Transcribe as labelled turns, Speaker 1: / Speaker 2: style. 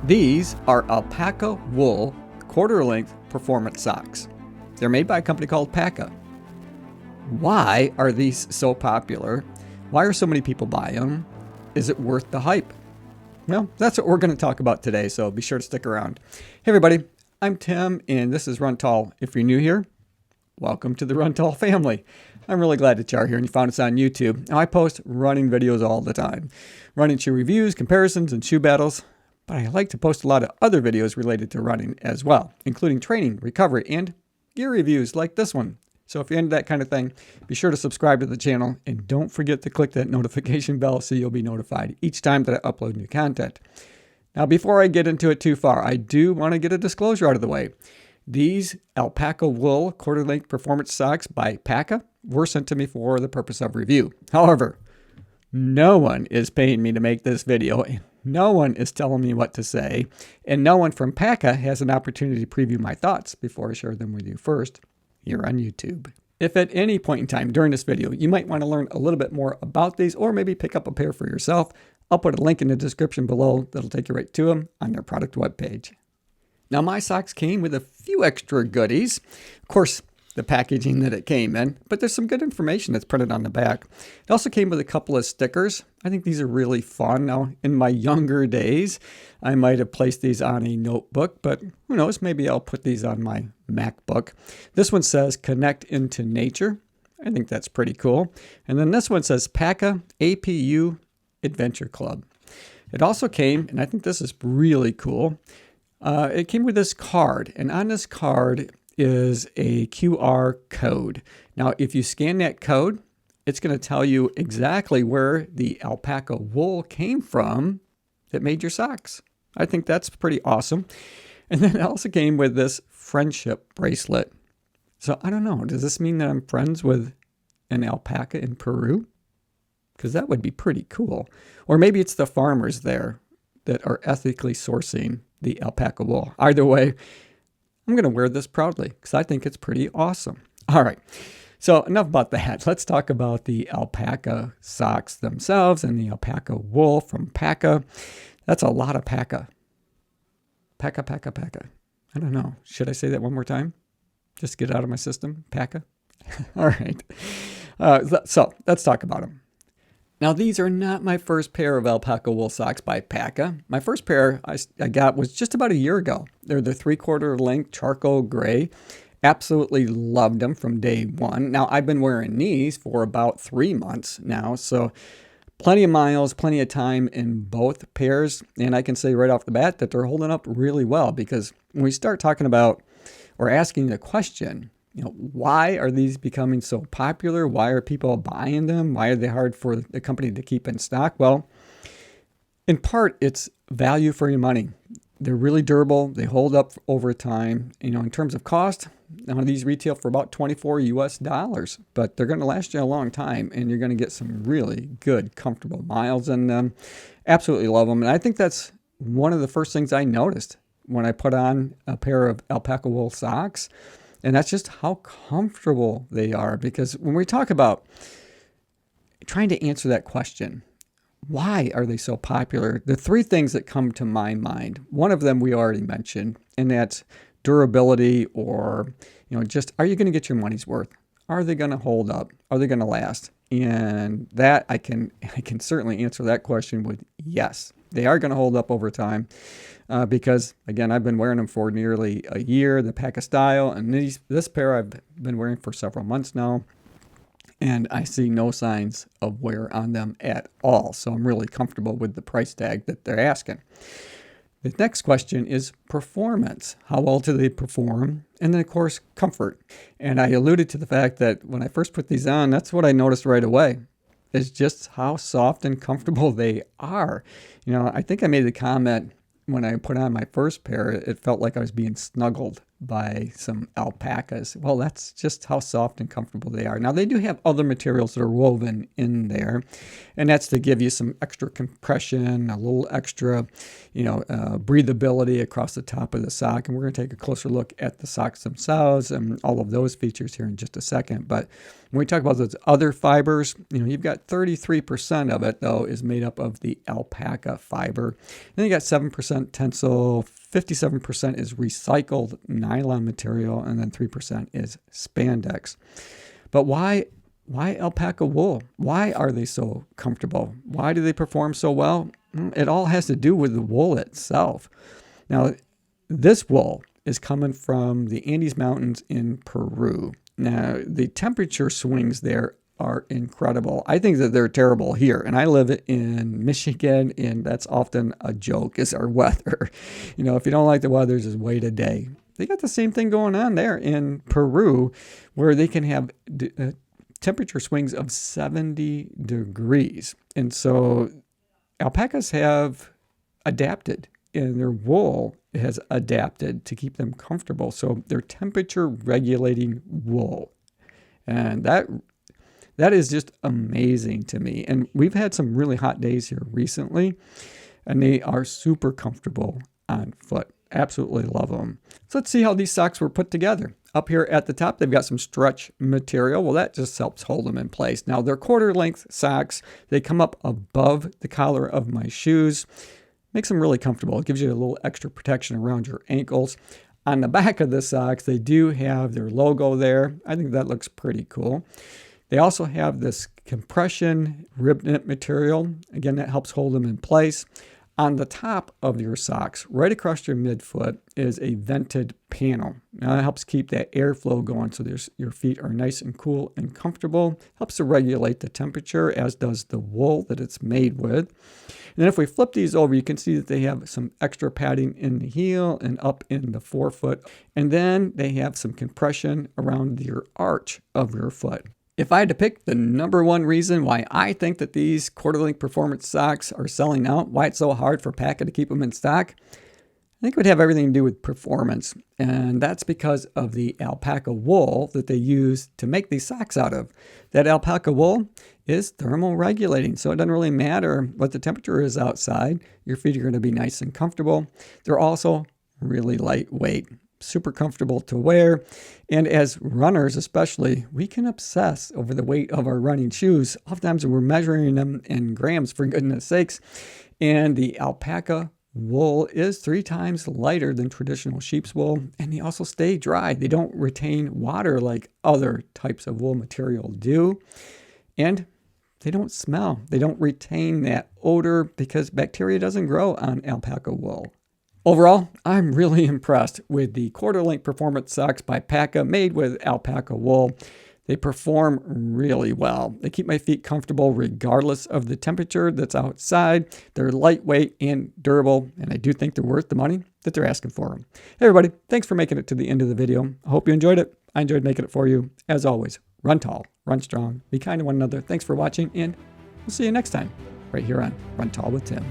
Speaker 1: These are alpaca wool quarter-length performance socks. They're made by a company called Paka. Why are these so popular? Why are so many people buying them? Is it worth the hype? Well, that's what we're going to talk about today, so be sure to stick around. Hey everybody, I'm Tim and this is Run Tall. If you're new here, welcome to the Run Tall family. I'm really glad that you're here and you found us on YouTube. Now I post running videos all the time. Running shoe reviews, comparisons, and shoe battles. But I like to post a lot of other videos related to running as well, including training, recovery, and gear reviews like this one. So if you're into that kind of thing, be sure to subscribe to the channel and don't forget to click that notification bell so you'll be notified each time that I upload new content. Now, before I get into it too far, I do want to get a disclosure out of the way. These alpaca wool quarter-length performance socks by Paka were sent to me for the purpose of review. However, no one is paying me to make this video. No one is telling me what to say, and no one from Paka has an opportunity to preview my thoughts before I share them with you first here on YouTube. If at any point in time during this video you might want to learn a little bit more about these or maybe pick up a pair for yourself, I'll put a link in the description below that'll take you right to them on their product webpage. Now my socks came with a few extra goodies. Of course, the packaging that it came in, but there's some good information that's printed on the back. It also came with a couple of stickers. I think these are really fun. Now, in my younger days, I might have placed these on a notebook, but who knows, maybe I'll put these on my MacBook. This one says, "Connect into Nature." I think that's pretty cool. And then this one says, "Paka APU Adventure Club." It also came, and I think this is really cool, it came with this card, and on this card is a QR code. Now, if you scan that code, it's going to tell you exactly where the alpaca wool came from that made your socks. I think that's pretty awesome. And then it also came with this friendship bracelet. So I don't know, does this mean that I'm friends with an alpaca in Peru? Because that would be pretty cool. Or maybe it's the farmers there that are ethically sourcing the alpaca wool. Either way, I'm going to wear this proudly because I think it's pretty awesome. All right, so enough about that. Let's talk about the alpaca socks themselves and the alpaca wool from Paka. That's a lot of Paka. Paka, Paka, Paka. I don't know. Should I say that one more time? Just get it out of my system. Paka. All right. So let's talk about them. Now, these are not my first pair of alpaca wool socks by Paka. My first pair I got was just about a year ago. They're the 3/4 length charcoal gray. Absolutely loved them from day one. Now, I've been wearing these for about 3 months now, so plenty of miles, plenty of time in both pairs. And I can say right off the bat that they're holding up really well because when we start talking about or asking the question, why are these becoming so popular? Why are people buying them? Why are they hard for the company to keep in stock? Well, in part, it's value for your money. They're really durable. They hold up over time. In terms of cost, these retail for about $24 US, but they're going to last you a long time, and you're going to get some really good, comfortable miles in them. Absolutely love them, and I think that's one of the first things I noticed when I put on a pair of alpaca wool socks. And that's just how comfortable they are. Because when we talk about trying to answer that question, why are they so popular? The three things that come to my mind, one of them we already mentioned, and that's durability or, just are you going to get your money's worth? Are they going to hold up? Are they going to last? And that I can certainly answer that question with yes. They are going to hold up over time because, again, I've been wearing them for nearly a year, the Paka style, and this pair I've been wearing for several months now, and I see no signs of wear on them at all. So I'm really comfortable with the price tag that they're asking. The next question is performance. How well do they perform? And then, of course, comfort. And I alluded to the fact that when I first put these on, that's what I noticed right away. Is just how soft and comfortable they are. I think I made the comment when I put on my first pair, it felt like I was being snuggled by some alpacas. Well, that's just how soft and comfortable they are. Now, they do have other materials that are woven in there, and that's to give you some extra compression, a little extra, breathability across the top of the sock. And we're going to take a closer look at the socks themselves and all of those features here in just a second. But when we talk about those other fibers, you've got 33% of it, though, is made up of the alpaca fiber. Then you got 7% tensile, 57% is recycled nylon material, and then 3% is spandex. But why alpaca wool? Why are they so comfortable? Why do they perform so well? It all has to do with the wool itself. Now, this wool is coming from the Andes Mountains in Peru. Now, the temperature swings there are incredible. I think that they're terrible here, and I live in Michigan, and that's often a joke, is our weather. If you don't like the weather, just wait a day. They got the same thing going on there in Peru, where they can have temperature swings of 70 degrees. And so alpacas have adapted, and their wool has adapted to keep them comfortable. So they're temperature regulating wool. And that is just amazing to me. And we've had some really hot days here recently, and they are super comfortable on foot. Absolutely love them. So let's see how these socks were put together. Up here at the top, they've got some stretch material. Well, that just helps hold them in place. Now, they're quarter length socks. They come up above the collar of my shoes. Makes them really comfortable. It gives you a little extra protection around your ankles. On the back of the socks, they do have their logo there. I think that looks pretty cool. They also have this compression rib knit material. Again, that helps hold them in place. On the top of your socks, right across your midfoot, is a vented panel. Now, that helps keep that airflow going so your feet are nice and cool and comfortable. Helps to regulate the temperature, as does the wool that it's made with. And then if we flip these over, you can see that they have some extra padding in the heel and up in the forefoot. And then they have some compression around your arch of your foot. If I had to pick the number one reason why I think that these quarter-length performance socks are selling out, why it's so hard for Paka to keep them in stock, I think it would have everything to do with performance. And that's because of the alpaca wool that they use to make these socks out of. That alpaca wool is thermal regulating, so it doesn't really matter what the temperature is outside. Your feet are going to be nice and comfortable. They're also really lightweight. Super comfortable to wear. And as runners especially, we can obsess over the weight of our running shoes. Oftentimes we're measuring them in grams, for goodness sakes. And the alpaca wool is 3 times lighter than traditional sheep's wool, and they also stay dry. They don't retain water like other types of wool material do. And they don't smell. They don't retain that odor because bacteria doesn't grow on alpaca wool. Overall, I'm really impressed with the quarter-length performance socks by Paka made with alpaca wool. They perform really well. They keep my feet comfortable regardless of the temperature that's outside. They're lightweight and durable, and I do think they're worth the money that they're asking for them. Hey everybody, thanks for making it to the end of the video. I hope you enjoyed it. I enjoyed making it for you. As always, run tall, run strong, be kind to one another. Thanks for watching, and we'll see you next time right here on Run Tall with Tim.